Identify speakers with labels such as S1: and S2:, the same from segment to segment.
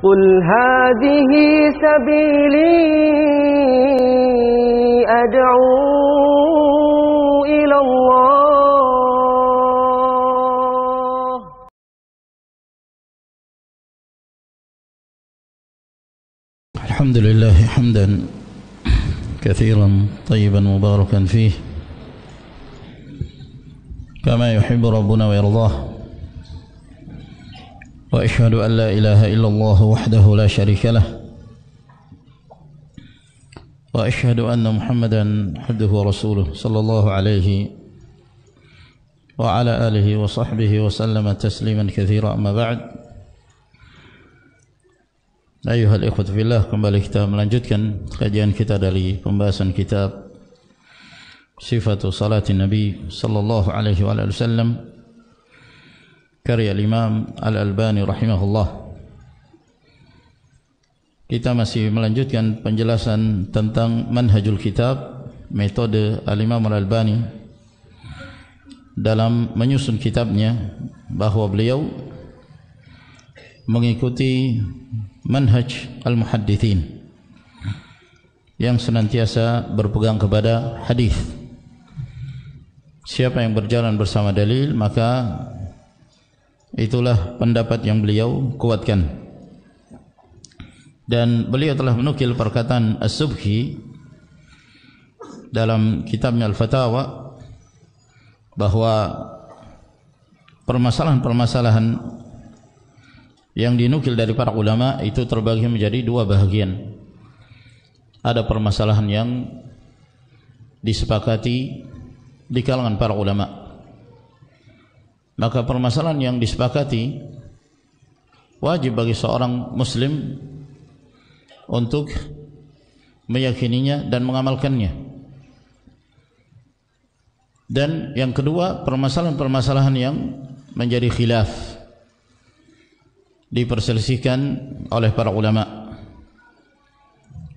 S1: قل هذه سبيلي أدعو إلى الله.
S2: الحمد لله حمدا كثيرا طيبا مباركا فيه كما يحب ربنا ويرضاه، وأشهد أن لا إله إلا الله وحده لا شريك له، وأشهد أن محمدا عبده ورسوله صلى الله عليه وعلى آله وصحبه وسلم تسليما كثيرا. أما بعد، ayuhal ikhwatu fillah, kembali kita melanjutkan kajian kita dari pembahasan kitab Sifatu Salatin Nabi sallallahu alaihi wa sallam karya Imam Al-Albani rahimahullah. Kita masih melanjutkan penjelasan tentang manhajul kitab, metode Al-Imam Al-Albani dalam menyusun kitabnya, bahwa beliau mengikuti manhaj al-muhaddithin yang senantiasa berpegang kepada hadis. Siapa yang berjalan bersama dalil, maka itulah pendapat yang beliau kuatkan. Dan beliau telah menukil perkataan As-Subki dalam kitabnya Al-Fatawa, bahwa permasalahan-permasalahan yang dinukil dari para ulama itu terbagi menjadi dua bahagian. Ada permasalahan yang disepakati di kalangan para ulama, maka permasalahan yang disepakati wajib bagi seorang muslim untuk meyakininya dan mengamalkannya. Dan yang kedua, permasalahan-permasalahan yang menjadi khilaf, diperselisihkan oleh para ulama.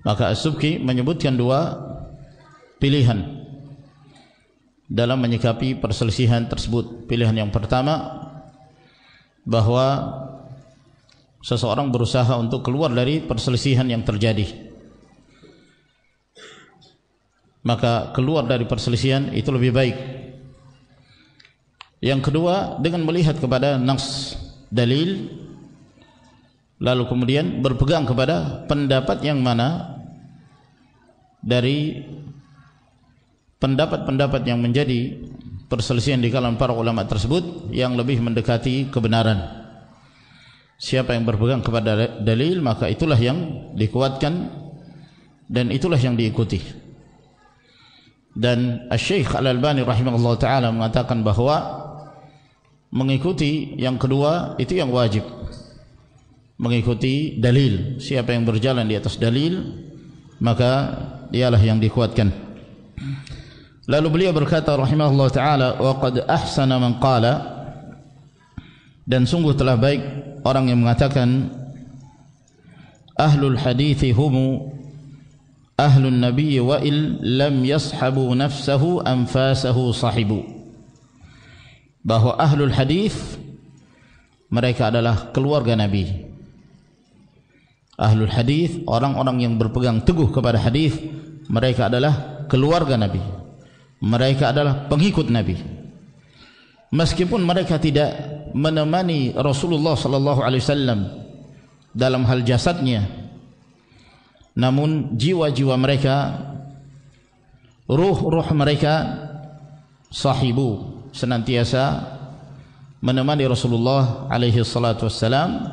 S2: Maka As-Subki menyebutkan dua pilihan dalam menyikapi perselisihan tersebut. Pilihan yang pertama, bahwa seseorang berusaha untuk keluar dari perselisihan yang terjadi, maka keluar dari perselisihan itu lebih baik. Yang kedua, dengan melihat kepada nas dalil, lalu kemudian berpegang kepada pendapat yang mana dari pendapat-pendapat yang menjadi perselisihan di kalangan para ulama tersebut yang lebih mendekati kebenaran. Siapa yang berpegang kepada dalil, maka itulah yang dikuatkan dan itulah yang diikuti. Dan Asy-Syaikh Al-Albani rahimahullah ta'ala mengatakan bahwa mengikuti yang kedua itu yang wajib, mengikuti dalil. Siapa yang berjalan di atas dalil, maka dialah yang dikuatkan. Lalu beliau berkata rahimahullah ta'ala, wa qad ahsana man qala, dan sungguh telah baik orang yang mengatakan, ahlul hadithi humu ahlun nabiyyi wa il lam yashabu nafsahu anfasahu sahibu. Bahwa ahlul hadith, mereka adalah keluarga Nabi. Ahlul hadith, orang-orang yang berpegang teguh kepada hadith, mereka adalah keluarga Nabi, mereka adalah pengikut Nabi. Meskipun mereka tidak menemani Rasulullah sallallahu alaihi wasallam dalam hal jasadnya, namun jiwa-jiwa mereka, ruh-ruh mereka sahibu, senantiasa menemani Rasulullah alaihi salatu wassalam,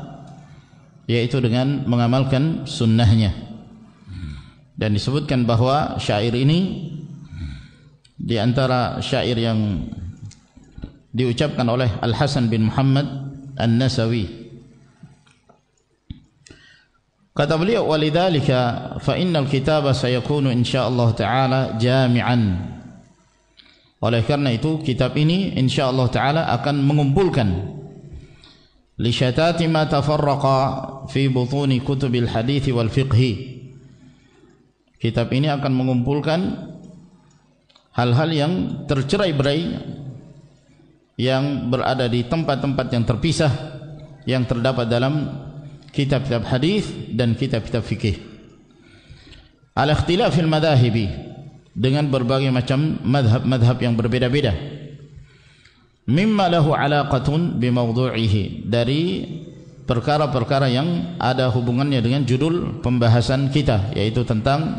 S2: yaitu dengan mengamalkan sunnahnya. Dan disebutkan bahwa syair ini di antara syair yang diucapkan oleh Al-Hasan bin Muhammad An-Nasawi. Kata beliau, walidzalika fa innal kitaba sayakunu insyaallah taala jami'an. Oleh karena itu kitab ini insyaallah taala akan mengumpulkan li syatati ma tafarraqa fi butuni kutubil hadits wal fiqhi. Kitab ini akan mengumpulkan hal-hal yang tercerai-berai, yang berada di tempat-tempat yang terpisah, yang terdapat dalam kitab-kitab hadis dan kitab-kitab fikih. Al-ikhtilafil madhahibi, dengan berbagai macam madhab yang berbeda-beda. Mimma lahu alaqatun bimawdu'ihi, dari perkara-perkara yang ada hubungannya dengan judul pembahasan kita, yaitu tentang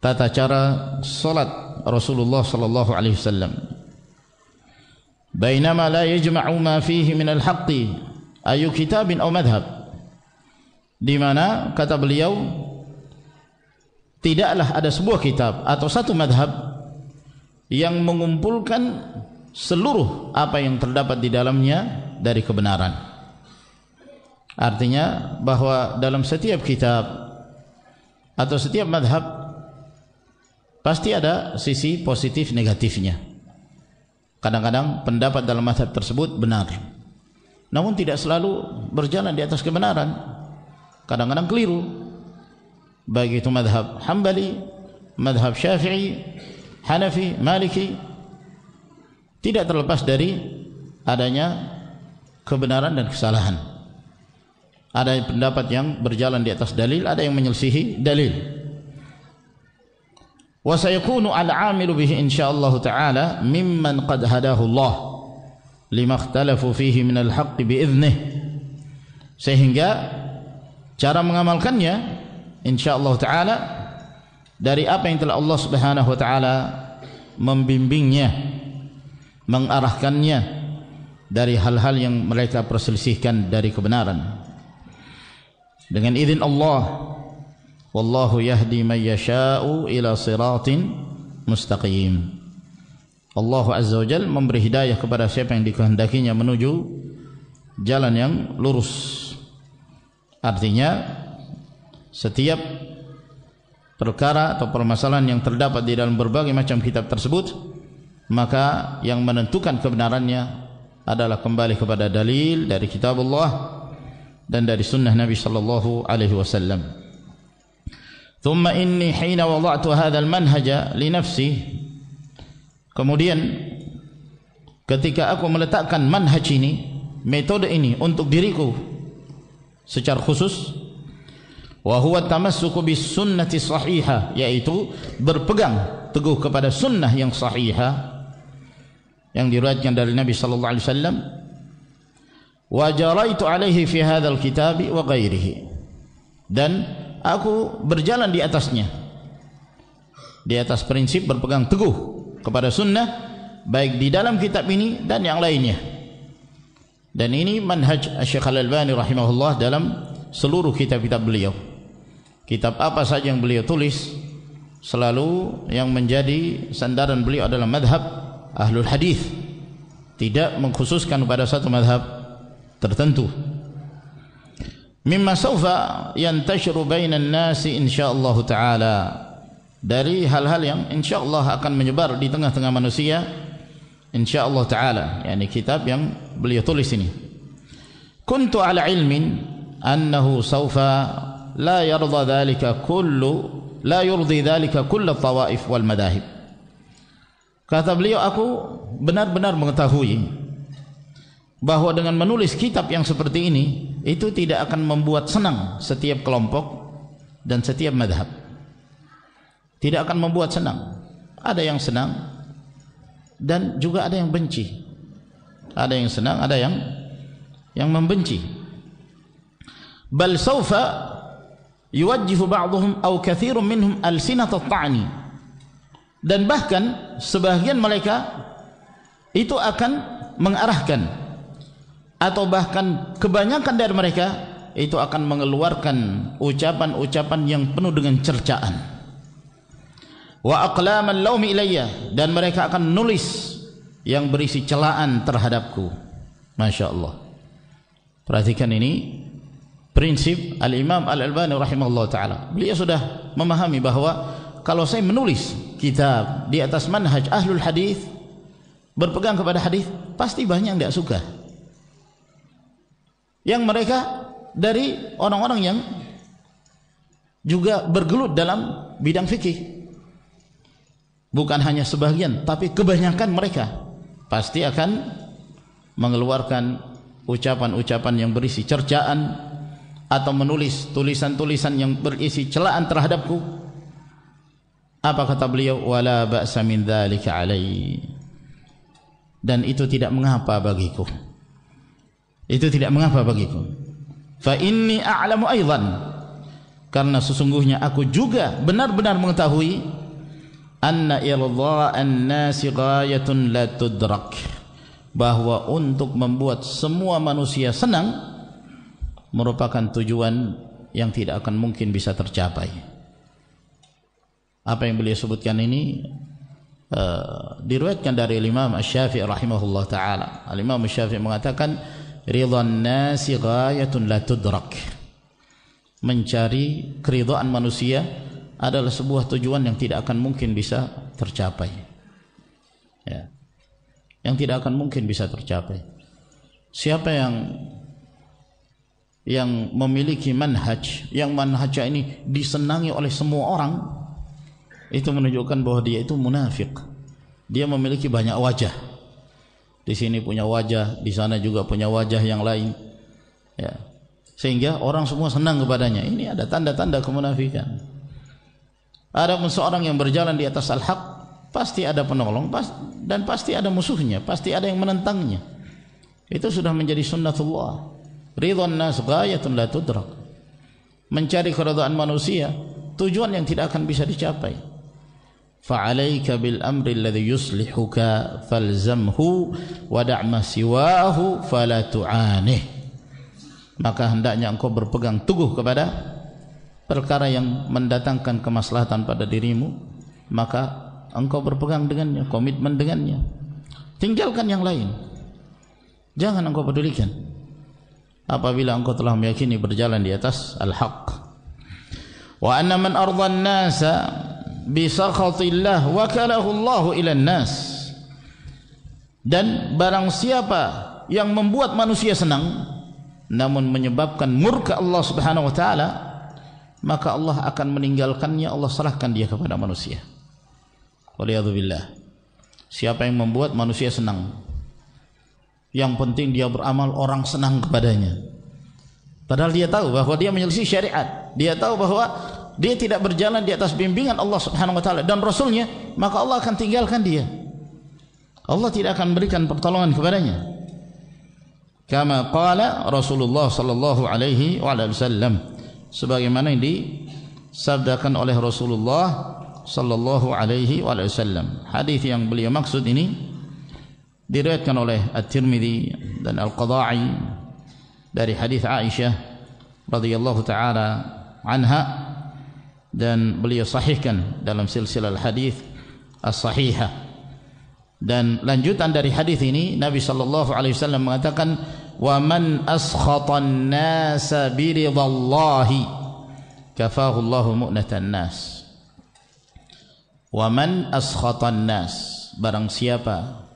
S2: tata cara salat Rasulullah sallallahu alaihi wasallam. Bainama la yajma'u ma fihi min al-haqqi ayu kitabin aw madhab, di mana kata beliau tidaklah ada sebuah kitab atau satu madhab yang mengumpulkan seluruh apa yang terdapat di dalamnya dari kebenaran. Artinya bahwa dalam setiap kitab atau setiap madhab pasti ada sisi positif negatifnya. Kadang-kadang pendapat dalam madhab tersebut benar, namun tidak selalu berjalan di atas kebenaran. Kadang-kadang keliru, baik itu madhab Hambali, madhab Syafi'i, Hanafi, Maliki, tidak terlepas dari adanya kebenaran dan kesalahan. Ada pendapat yang berjalan di atas dalil, ada yang menyelisihi dalil. Wa sayakunu al-'amilu bihi insyaallah ta'ala mimman qad hadahu Allah lima ikhtalafu fihi min al-haqq bi'idhnih. Sehingga cara mengamalkannya insyaallah ta'ala dari apa yang telah Allah Subhanahu wa ta'ala membimbingnya, mengarahkannya dari hal-hal yang mereka perselisihkan dari kebenaran dengan izin Allah. Wallahu yahdi man yasha'u ila siratin mustaqim. Allah Azza wa Jalla memberi hidayah kepada siapa yang dikehendakinya menuju jalan yang lurus. Artinya setiap perkara atau permasalahan yang terdapat di dalam berbagai macam kitab tersebut, maka yang menentukan kebenarannya adalah kembali kepada dalil dari kitab Allah dan dari sunnah Nabi sallallahu alaihi wasallam. Thumma inni hina wada'tu hadzal manhaja li nafsi, kemudian ketika aku meletakkan manhaj ini, metode ini untuk diriku secara khusus, wa huwa tamassuku bis sunnati sahihah, yaitu berpegang teguh kepada sunnah yang sahihah yang diriwayatkan dari Nabi sallallahu alaihi wasallam. Wa jaraitu alaihi fi hadzal kitab wa ghairihi, dan aku berjalan di atasnya, di atas prinsip berpegang teguh kepada sunnah baik di dalam kitab ini dan yang lainnya. Dan ini manhaj Syekh Al-Albani rahimahullah dalam seluruh kitab-kitab beliau. Kitab apa saja yang beliau tulis, selalu yang menjadi sandaran beliau adalah madhab ahlul hadis, tidak mengkhususkan pada satu madhab tertentu. Mimma sawfa yantashiru bainan nasi insyaallah ta'ala, dari hal-hal yang insyaallah akan menyebar di tengah-tengah manusia insyaallah ta'ala, yakni kitab yang beliau tulis ini. Kuntu ala ilmin annahu sawfa la yurdi dhalika kullu tawaif wal madahib. Kata beliau, aku benar-benar mengetahui bahwa dengan menulis kitab yang seperti ini itu tidak akan membuat senang setiap kelompok dan setiap madhab. Tidak akan membuat senang. Ada yang senang dan juga ada yang benci. Ada yang senang, ada yang membenci. Bal sawfa yuwajjihu ba'dhum aw katsirun minhum alsinat at-ta'ni, dan bahkan sebagian mereka itu akan mengarahkan, atau bahkan kebanyakan dari mereka itu akan mengeluarkan ucapan-ucapan yang penuh dengan cercaan. Wa aqlaman laumi ilayya, dan mereka akan menulis yang berisi celaan terhadapku. Masya Allah. Perhatikan ini prinsip Al-Imam Al-Albani rahimahullah ta'ala. Beliau sudah memahami bahwa kalau saya menulis kitab di atas manhaj ahlul hadis, berpegang kepada hadis, pasti banyak yang tidak suka. Yang mereka dari orang-orang yang juga bergelut dalam bidang fikih, bukan hanya sebagian tapi kebanyakan mereka pasti akan mengeluarkan ucapan-ucapan yang berisi cercaan, atau menulis tulisan-tulisan yang berisi celaan terhadapku? Apa kata beliau? Wala ba'sa min dzalika alai. Dan itu tidak mengapa bagiku. Itu tidak mengapa bagiku. Fa inni a'lamu aidan, karena sesungguhnya aku juga benar-benar mengetahui anna irdha'an nasi ghayatun la tudrak, bahwa untuk membuat semua manusia senang merupakan tujuan yang tidak akan mungkin bisa tercapai. Apa yang beliau sebutkan ini diriwayatkan dari Imam Asy-Syafi'i rahimahullah taala. Al-Imam Asy-Syafi'i mengatakan ridhan nasi ghayatun la tudrak, mencari keridhaan manusia adalah sebuah tujuan yang tidak akan mungkin bisa tercapai, ya, yang tidak akan mungkin bisa tercapai. Siapa yang memiliki manhaj, yang manhaj ini disenangi oleh semua orang, itu menunjukkan bahwa dia itu munafik. Dia memiliki banyak wajah. Di sini punya wajah, di sana juga punya wajah yang lain, ya, sehingga orang semua senang kepadanya. Ini ada tanda-tanda kemunafikan. Ada seorang yang berjalan di atas al-haq, pasti ada penolong, dan pasti ada musuhnya, pasti ada yang menentangnya. Itu sudah menjadi sunnatullah. Ridwan nas ghayatun la tudrak, mencari keridhaan manusia tujuan yang tidak akan bisa dicapai. Fa'alaika bil amri alladhi yuslihuka falzamhu wa da'ma siwahu fala tu'anih. Maka hendaknya engkau berpegang teguh kepada perkara yang mendatangkan kemaslahatan pada dirimu, maka engkau berpegang dengannya, komitmen dengannya. Tinggalkan yang lain, jangan engkau pedulikan apabila engkau telah meyakini berjalan di atas al-haq. Wa anna man arda an-nasa bi sakhatillah wakalahu Allahu ila an-nas. Dan barang siapa yang membuat manusia senang namun menyebabkan murka Allah Subhanahu wa taala, maka Allah akan meninggalkannya, Allah serahkan dia kepada manusia. Waliyadzubillah. Siapa yang membuat manusia senang, yang penting dia beramal orang senang kepadanya, padahal dia tahu bahwa dia menyelisih syariat, dia tahu bahwa dia tidak berjalan di atas bimbingan Allah Subhanahu wa taala dan Rasulnya, maka Allah akan tinggalkan dia. Allah tidak akan berikan pertolongan kepadanya. Kama qala Rasulullah sallallahu alaihi wasallam, sebagaimana yang disabdakan oleh Rasulullah sallallahu alaihi wasallam. Hadis yang beliau maksud ini diriwayatkan oleh At-Tirmidzi dan Al-Qadha'i dari hadis Aisyah radhiyallahu taala anha, dan beliau sahihkan dalam silsilah hadis as-sahihah. Dan lanjutan dari hadis ini, Nabi sallallahu alaihi wasallam mengatakan, wa man askhatan nasa bi ridallahi kafahu Allahu mu'natan nas. Wa man askhatan nas, barang siapa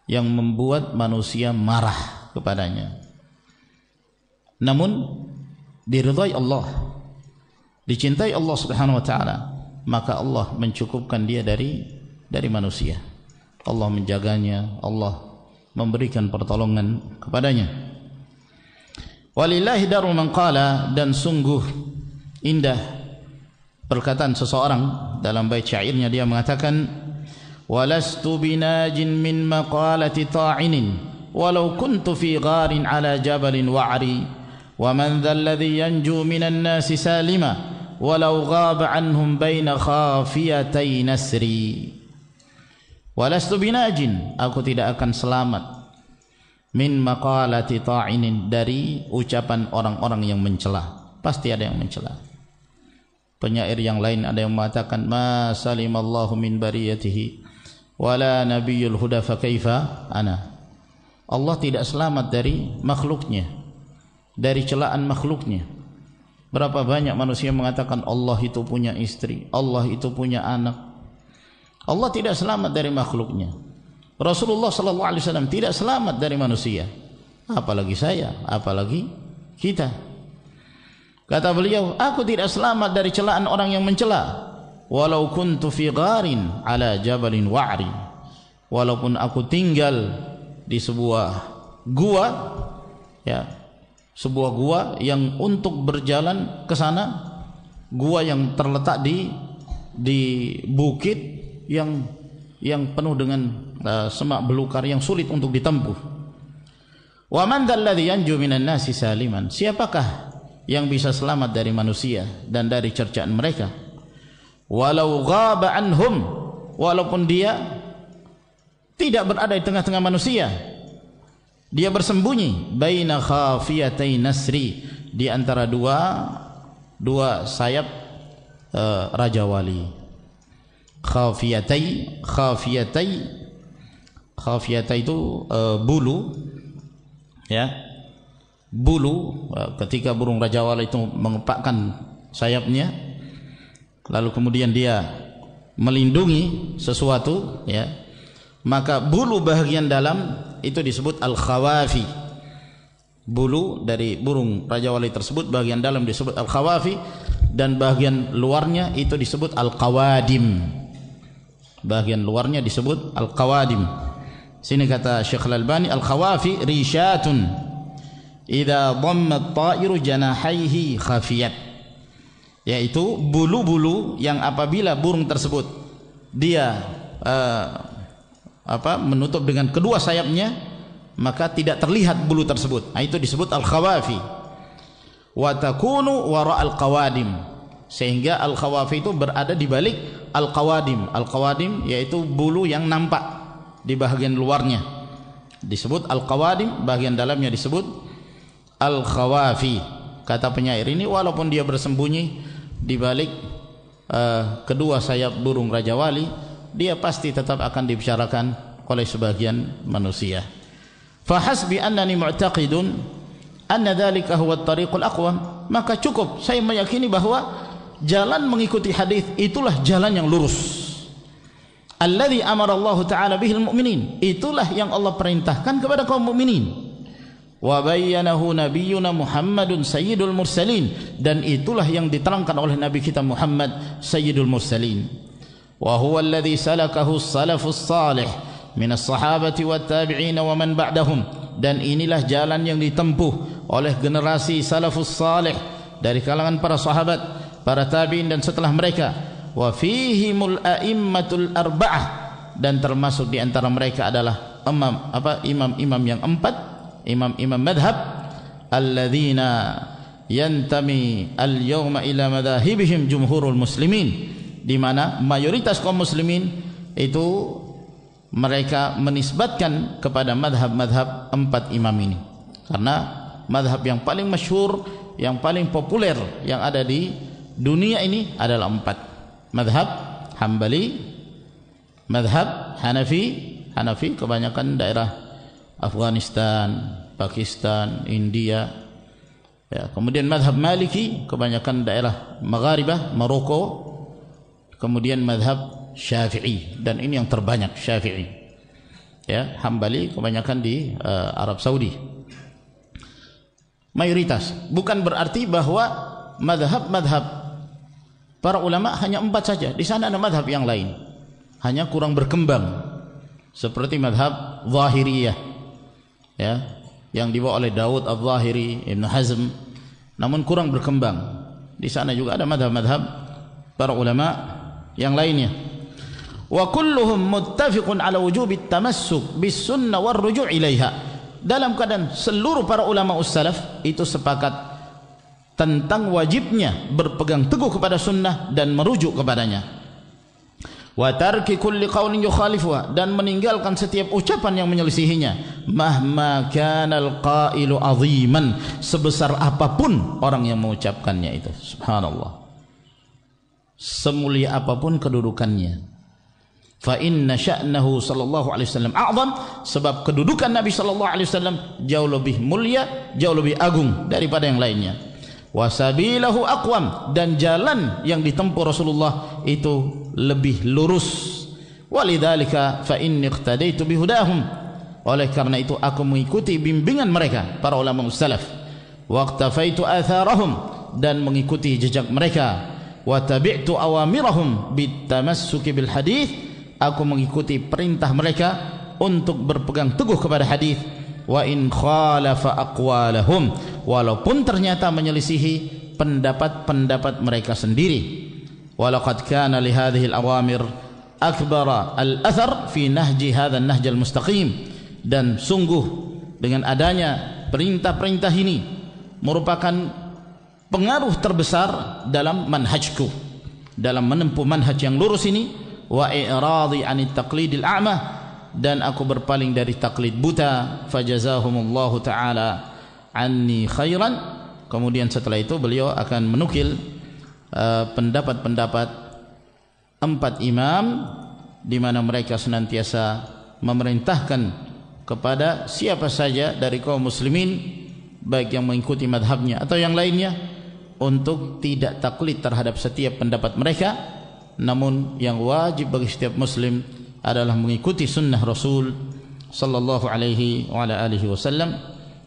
S2: yang membuat manusia marah kepadanya namun diridhai Allah, dicintai Allah Subhanahu wa taala, maka Allah mencukupkan dia dari manusia. Allah menjaganya, Allah memberikan pertolongan kepadanya. Walillahi daru man qala, dan sungguh indah perkataan seseorang dalam bait syairnya. Dia mengatakan, walastu binajin min maqalati ta'inin walau kuntu fi gharin ala jabalin wa'ri wa man dhal ladhi yanju minan nasi salima walau ghaba anhum baina khafiyatay nasri. Walastu binajin, aku tidak akan selamat, min maqalati ta'inin, dari ucapan orang-orang yang mencela. Pasti ada yang mencela. Penyair yang lain ada yang mengatakan, ma salimallahu min bariyatihi wala nabiyyul huda fa kaifa ana. Allah tidak selamat dari makhluknya, dari celaan makhluknya. Berapa banyak manusia mengatakan Allah itu punya istri, Allah itu punya anak. Allah tidak selamat dari makhluknya. Rasulullah sallallahu alaihi wasallam tidak selamat dari manusia, apalagi saya, apalagi kita. Kata beliau, aku tidak selamat dari celaan orang yang mencela. Walau kuntu fi gharin ala jabalin wa'ri, walaupun aku tinggal di sebuah gua, ya, sebuah gua yang untuk berjalan ke sana, gua yang terletak di bukit yang penuh dengan semak belukar yang sulit untuk ditempuh. Wa man dzalladzi yanju minan nasi saliman, siapakah yang bisa selamat dari manusia dan dari cercaan mereka? Walau ghaba anhum, walaupun dia tidak berada di tengah-tengah manusia, dia bersembunyi baina khafiyatai nasri, di antara dua sayap Raja Wali. Khafiyatai itu bulu, ya, bulu. Ketika burung Raja Wali itu mengepakkan sayapnya, lalu kemudian dia melindungi sesuatu, ya, maka bulu bagian dalam itu disebut al-khawafi. Bulu dari burung Raja Wali tersebut bagian dalam disebut al-khawafi, dan bagian luarnya itu disebut al-qawadim. Bagian luarnya disebut al-qawadim. Sini kata Syekh Al-Albani, al-khawafi rishatun idza dhamma at-ta'iru janahaihi khafiyat, yaitu bulu-bulu yang apabila burung tersebut dia menutup dengan kedua sayapnya, maka tidak terlihat bulu tersebut. Itu disebut al-khawafi. Wa takunu wara al-qawadim, sehingga al-khawafi itu berada di balik al-qawadim. Al-qawadim yaitu bulu yang nampak di bagian luarnya disebut al-qawadim, bagian dalamnya disebut al-khawafi. Kata penyair ini, walaupun dia bersembunyi di balik kedua sayap burung Raja Wali, dia pasti tetap akan dibicarakan oleh sebagian manusia. Fahasbi annani mu'taqidun anna dzalika huwa at-tariqul aqwam, maka cukup saya meyakini bahwa jalan mengikuti hadis itulah jalan yang lurus. Alladzi amara Allah taala bihil mu'minin, itulah yang Allah perintahkan kepada kaum mukminin. Wa bayyanahu nabiyyuna Muhammadun sayyidul mursalin, dan itulah yang diterangkan oleh nabi kita Muhammad sayyidul mursalin. Wa huwa alladzi salakahu as-salafus salih min as-sahabati wat tabi'in wa man ba'dahum, dan inilah jalan yang ditempuh oleh generasi salafus salih dari kalangan para sahabat, para tabi'in dan setelah mereka. Wa fihimul a'immatul arba'ah, dan termasuk di antara mereka adalah imam-imam yang empat, imam-imam madhab, alladzina yantami al-yawma ila madahibihim jumhurul muslimin, di mana mayoritas kaum muslimin itu mereka menisbatkan kepada madhab-madhab empat imam ini, karena madhab yang paling masyhur, yang paling populer yang ada di dunia ini adalah empat: madhab Hambali, madhab Hanafi kebanyakan daerah Afghanistan, Pakistan, India, ya. Kemudian madhab Maliki kebanyakan daerah Magharibah, Maroko. Kemudian madhab Syafi'i, dan ini yang terbanyak Syafi'i, ya. Hambali kebanyakan di Arab Saudi, mayoritas. Bukan berarti bahwa madhab-madhab para ulama hanya empat saja. Di sana ada madhab yang lain, hanya kurang berkembang, seperti madhab Zahiriyah, ya, yang dibawa oleh Daud al-Zahiri, Ibn Hazm, namun kurang berkembang. Di sana juga ada madhab-madhab para ulama yang lainnya. Wa kulluhum muttafiqun ala wujubi tamassuk bis sunnah war ruju' ilaiha, dalam keadaan seluruh para ulama ussalaf itu sepakat tentang wajibnya berpegang teguh kepada sunnah dan merujuk kepadanya. Wa tarki kulli qaulin yukhalifuha, dan meninggalkan setiap ucapan yang menyelisihinya. Mahma kanal qailu aziman, sebesar apapun orang yang mengucapkannya itu. Subhanallah, semulia apapun kedudukannya. Fa inna sya'nahu sallallahu alaihi wasallam a'zam, sebab kedudukan Nabi sallallahu alaihi wasallam jauh lebih mulia, jauh lebih agung daripada yang lainnya. Wasabilahu aqwam, dan jalan yang ditempuh Rasulullah itu lebih lurus. Walidzalika fa inni iqtadaitu bihudahum, oleh karena itu aku mengikuti bimbingan mereka para ulama salaf. Waqtafaitu atharahum, dan mengikuti jejak mereka. Wa tabi'tu awamirahum bitamassuki bil hadits, aku mengikuti perintah mereka untuk berpegang teguh kepada hadis. Wa in khalafa aqwalahum, walaupun ternyata menyelisihi pendapat-pendapat mereka sendiri. Walaqad kana li hadhihi al-awamir akbar al-athar fi nahji hadha an-nahj al-mustaqim, dan sungguh dengan adanya perintah-perintah ini merupakan pengaruh terbesar dalam manhajku, dalam menempuh manhaj yang lurus ini. Wa i'radi 'anit taqlidil a'ma, dan aku berpaling dari taklid buta. Fajazahumullahu ta'ala anni khairan. Kemudian setelah itu beliau akan menukil pendapat-pendapat 4 imam di mana mereka senantiasa memerintahkan kepada siapa saja dari kaum muslimin, baik yang mengikuti madhabnya atau yang lainnya, untuk tidak taklid terhadap setiap pendapat mereka, namun yang wajib bagi setiap muslim adalah mengikuti sunnah Rasul sallallahu alaihi wa ala alihi wasallam.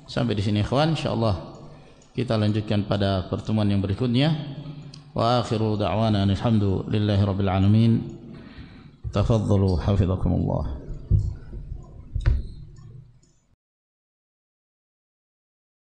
S2: Sampai di sini ikhwan, insyaallah kita lanjutkan pada pertemuan yang berikutnya. Wa akhiru da'wana alhamdulillahi rabbil alamin. Tafadhalu hafizakumullah.